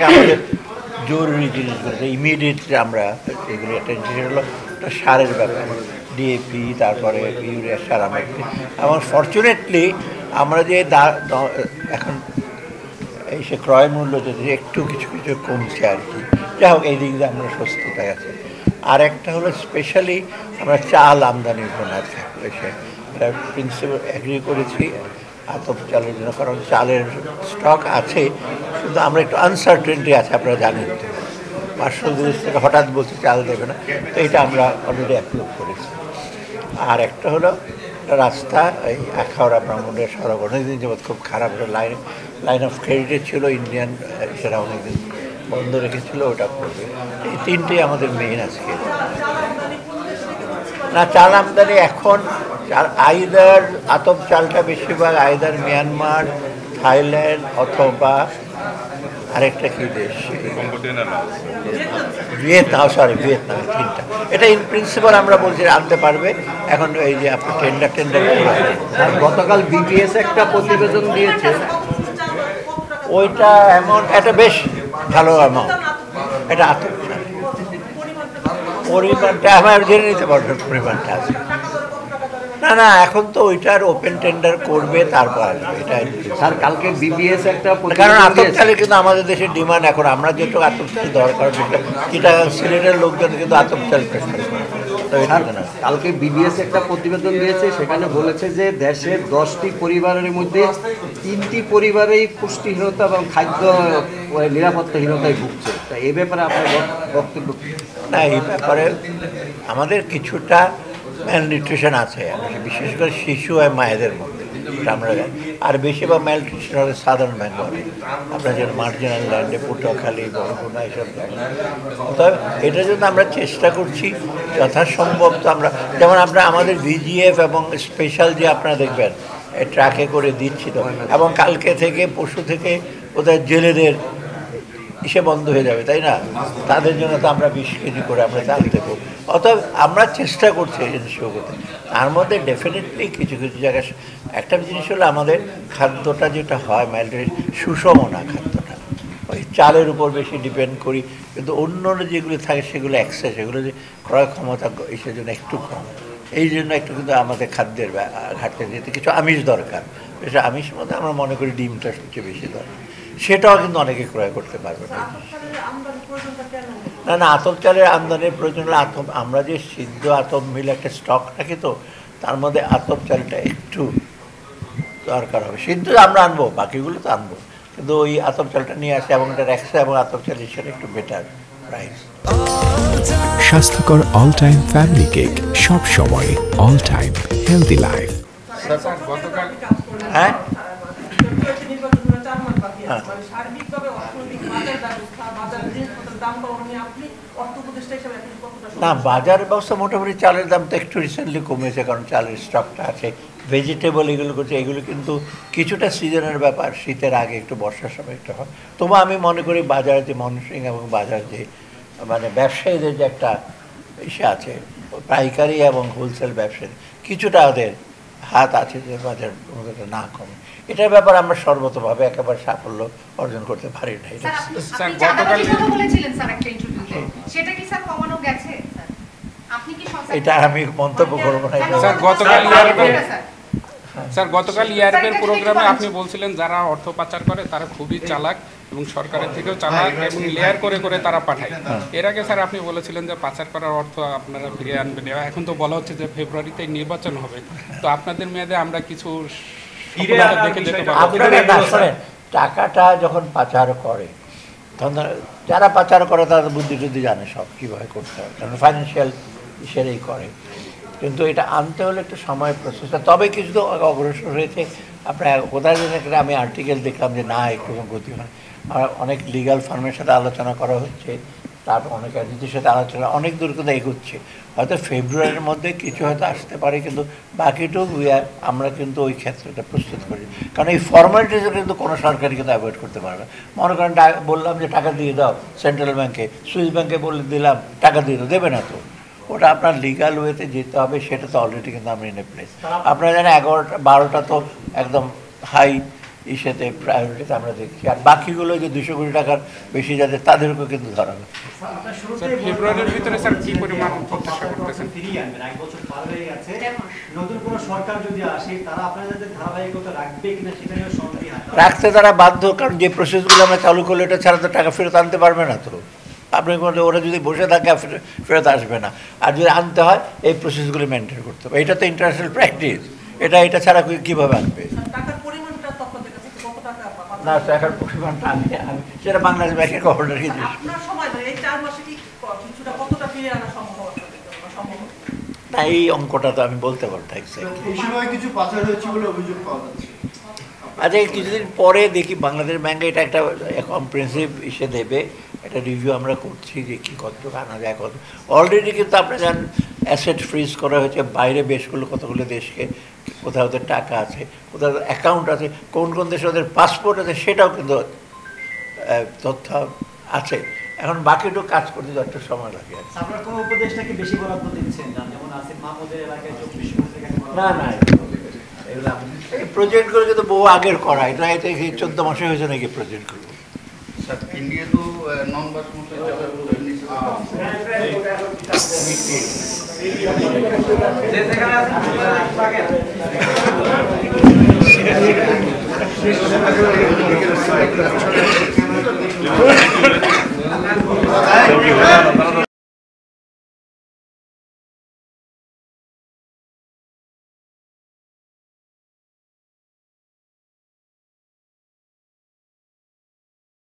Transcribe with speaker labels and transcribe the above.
Speaker 1: আমাদের জরুরি জিনিসগুলো ইমিডিয়েটলি আমরা এগুলো একটা জিনিস হলো একটা সারের ব্যাপার, ডিএপি, তারপরে ইউরিয়া সার আমরা, এবং ফর্চুনেটলি আমরা যে এখন এই সে ক্রয় মূল্য যদি একটু কিছু কিছু কমছে আর কি, যাই হোক এই দিক দিয়ে আমরা স্বস্তিতায় আছে। আর একটা হলো স্পেশালি আমরা চাল আমদানির জন্য সে প্রিন্সিপাল এগ্রি করেছি আতপ চালের জন্য, কারণ চালের স্টক আছে, কিন্তু আমরা একটু আনসার্টেনটি আছে, আপনারা জানেন তো পার্শ্বল দেশ থেকে হঠাৎ বলছে চাল দেবে না, তো এটা আমরা অলরেডি অ্যাপ্রুভ করেছি। আর একটা হলো রাস্তা, এই আখাউড়া ব্রাহ্মণের সড়ক অনেকদিন যাবৎ খুব খারাপ লাইন অফ ক্রেডিটে ছিল, ইন্ডিয়ান সেটা অনেকদিন বন্ধ রেখেছিল, ওটা করবে। এই তিনটেই আমাদের মেইন আজকে। না, চাল আমদানি এখন আইদার আতপ চালটা বেশিরভাগ আইদার মিয়ানমার, থাইল্যান্ড অথবা আরেকটা কি দেশ, ভিয়েতনাম, তিনটা। এটা ইন প্রিন্সিপাল আমরা বলছি আনতে পারবে। এখন এই যে আপনি টেন্ডার
Speaker 2: আর গতকাল বিপিএস একটা প্রতিবেদন দিয়েছে,
Speaker 1: ওইটা অ্যামাউন্ট এটা বেশ ভালো অ্যামাউন্ট, এটা আতপ চাল পরিমাণটা আমার জেনে নিতে পারবেন পরিমাণটা আছে। না, এখন তো ওইটার ওপেন টেন্ডার করবে, তারপর আসবে। এটা
Speaker 2: স্যার কালকে বিবিএস একটা,
Speaker 1: কারণ আতপ চালে কিন্তু আমাদের দেশের ডিমান্ড এখন, আমরা যেটুকু আতপ চাল দরকার, যেটা সিলেটের লোকজন কিন্তু আতপ চাল প্রেফার করে।
Speaker 2: কালকে বিবিএস একটা প্রতিবেদন দিয়েছে, সেখানে বলেছে যে দেশের 10টি পরিবারের মধ্যে 3টি পরিবারেই পুষ্টিহীনতা এবং খাদ্য নিরাপত্তাহীনতায় ভুগছে। তা এই ব্যাপারে আপনার বক্তব্য?
Speaker 1: না, এই ব্যাপারে আমাদের কিছুটা ম্যালনিউট্রিশন আছে, বিশেষ করে শিশু আর মায়েদের মধ্যে, আমরা আর বেশিরভাগ ম্যালনিউট্রিশন হবে সাধারণ বেঙ্গলে, আপনার যে মার্জিনাল ল্যান্ডে, পটুয়াখালী, বরগুনা এইসব জায়গায়। তবে এটার জন্য আমরা চেষ্টা করছি যথাসম্ভব। তো আমরা যেমন আমাদের ভিজিএফ এবং স্পেশাল যে আপনারা দেখবেন ট্রাকে করে দিচ্ছি তো, এবং কালকে থেকে পরশু থেকে ওদের জেলেদের ইসে বন্ধ হয়ে যাবে, তাই না? তাদের জন্য তো আমরা 20 কেজি করে আমরা চাল দেবো। অতএব আমরা চেষ্টা করছি এই জিনিসগুলো করতে। তার মধ্যে ডেফিনেটলি কিছু কিছু জায়গায় একটা জিনিস হলো আমাদের খাদ্যটা যেটা হয় সুষম না, খাদ্যটা ওই চালের উপর বেশি ডিপেন্ড করি, কিন্তু অন্য যেগুলো থাকে সেগুলো এক্সেস, সেগুলো যে ক্রয় ক্ষমতা এসের জন্য একটু কম, এই জন্য একটু কিন্তু আমাদের খাদ্যের ঘাটতি যেতে কিছু আমিষ দরকার। সেটা আমিষের মধ্যে আমরা মনে করি ডিমটা সবচেয়ে বেশি দরকার, সেটাও কিন্তু অনেকে ক্রয় করতে পারবে না। না, আতপ চালের আমদানির প্রয়োজন হলে আমরা যে সিদ্ধ আতপ মিল একটা স্টক রাখি, তো তার মধ্যে আতপ চালটা একটু দরকার হবে। সিদ্ধ আমরা আনবো, বাকিগুলো তো আনবো, কিন্তু ওই আতপ চালটা নিয়ে আসে এবং এটা রেখে, এবং আতপ চাল সেটা একটু বেটার প্রাইস।
Speaker 3: স্বাস্থ্যকর অল টাইম ফ্যামিলি কেক, সব সময় অল টাইম হেলদি লাইফ।
Speaker 1: হ্যাঁ, না, বাজার ব্যবস্থা মোটামুটি চালের দাম তো একটু রিসেন্টলি কমেছে, কারণ চালের স্টকটা আছে। ভেজিটেবল এগুলো করছে, এগুলো কিন্তু কিছুটা সিজনের ব্যাপার, শীতের আগে একটু বর্ষার সময় একটু হয়। তবু আমি মনে করি বাজারে যে মনিটরিং এবং বাজার যে ব্যবসায়ীদের যে একটা ইসে আছে, পাইকারি এবং হোলসেল ব্যবসায়ী কিছুটা ওদের হাত আছে যে বাজার না কমে। এটার ব্যাপারে আমরা সর্বতভাবে একেবারে সাফল্য অর্জন করতে পারি না। এটা আমি মন্তব্য করবো না।
Speaker 4: স্যার গতকাল ইয়ারবের প্রোগ্রামে আপনি বলছিলেন যারা অর্থ পাচার করে তারা খুবই চালাক এবং সরকারের থেকেও চালাক এবং লেয়ার করে করে তারা পাঠায়। এর আগে স্যার আপনি বলেছিলেন যে পাচার করার অর্থ আপনারা ফিরিয়ে আনবেন। এখন তো বলা হচ্ছে যে ফেব্রুয়ারিতে নির্বাচন হবে, তো আপনাদের মেয়াদে আমরা কিছু দেখে যেতে পারবো।
Speaker 1: টাকাটা যখন পাচার করে তখন যারা পাচার করে তারা বুদ্ধি টুদ্ধি জানে সব কীভাবে করতে হয়, কারণ ফাইন্যান্সিয়াল সেরেই করে। কিন্তু এটা আনতে হলে একটু সময় প্রসেসটা, তবে কিছু তো অগ্রসর হয়েছে। আপনার কোথায় যেন আমি আর্টিকেল দেখলাম যে না একটু গতি হয়, আর অনেক লিগাল ফার্মের সাথে আলোচনা করা হচ্ছে, তারপর অনেক এজেন্সির সাথে আলোচনা অনেক দূর কিন্তু এগোচ্ছে। হয়তো ফেব্রুয়ারির মধ্যে কিছু হয়তো আসতে পারে, কিন্তু বাকিটুকু আমরা কিন্তু ওই ক্ষেত্রটা প্রস্তুত করি, কারণ এই ফর্মালিটিস কিন্তু কোনো সরকারই কিন্তু অ্যাভয়েড করতে পারবে। মনে করেন বললাম যে টাকা দিয়ে দাও সেন্ট্রাল ব্যাংকে, সুইস ব্যাংকে বলে দিলাম টাকা দিয়ে দাও, দেবে না তো, ওটা আপনার লিগাল ওয়েতে যেতে হবে, সেটা তো অলরেডি কিন্তু আমরা ইন এ প্লেস। আপনারা জানেন 11-12টা তো একদম হাই ইসেতে প্রায়োরিটিতে আমরা দেখছি। আর বাকিগুলো যে 200 কোটি টাকার বেশি যাদের তাদেরকেও কিন্তু ধরা হবে।
Speaker 4: স্যার ফেব্রুয়ারির ভিতরে স্যার কি পরিমাণ প্রত্যাশা করতেছেন?
Speaker 5: ফিরিয়ে আনবেন, 1 বছর পার হয়ে গেছে, নতুন কোনো সরকার যদি আসে তারা আপনাদের ধারাবাহিকতা রাখবে কিনা সেটা নিয়ে সন্দেহ আছে।
Speaker 1: রাখতে তারা বাধ্য, কারণ যে প্রসেসগুলো আমরা চালু করলে এটা ছাড়া তো টাকা ফেরত আনতে পারবে না। তো আপনি ওরা যদি বসে থাকে ফেরত আসবে না, আর যদি আনতে হয় এই প্রসেসগুলো মেনটেন করতে হবে। এটা তো ইন্টারন্যাশনাল প্র্যাকটিস, এটা ছাড়া কীভাবে আনবে? না, টাকার পরিমাণটা আমি সেটা বাংলাদেশ ব্যাংকের গভর্নর কি না, এই অঙ্কটা তো আমি বলতে পারবো না এক্স্যাক্টলি। আচ্ছা, কিছুদিন পরে দেখি বাংলাদেশ ব্যাংকে এটা একটা কম্প্রিহেনসিভ ইসে দেবে, একটা রিভিউ আমরা করছি যে কী কতটুকু আনা যায় কত। অলরেডি কিন্তু আপনারা জানেন অ্যাসেট ফ্রিজ করা হয়েছে বাইরে কতগুলো দেশকে, কোথাও ওদের টাকা আছে, কোথাও অ্যাকাউন্ট আছে, কোন কোন দেশে ওদের পাসপোর্ট আছে সেটাও কিন্তু তথ্য আছে। এখন বাকিটুকু কাজ করতে একটু সময় লাগে।
Speaker 5: আপনার কোনো উপদেশটাকে বেশি বরাদ্দ দিচ্ছেন, যেমন আসিফ মাহমুদের এলাকায় 24 কোটি টাকা?
Speaker 1: না, এই প্রজেক্টগুলো কিন্তু বহু আগের করা, এটা 14 মাসে হয়েছে নাকি প্রজেক্টগুলো।
Speaker 6: স্যার ইন্ডিয়া তো নন বাসমতি চাউল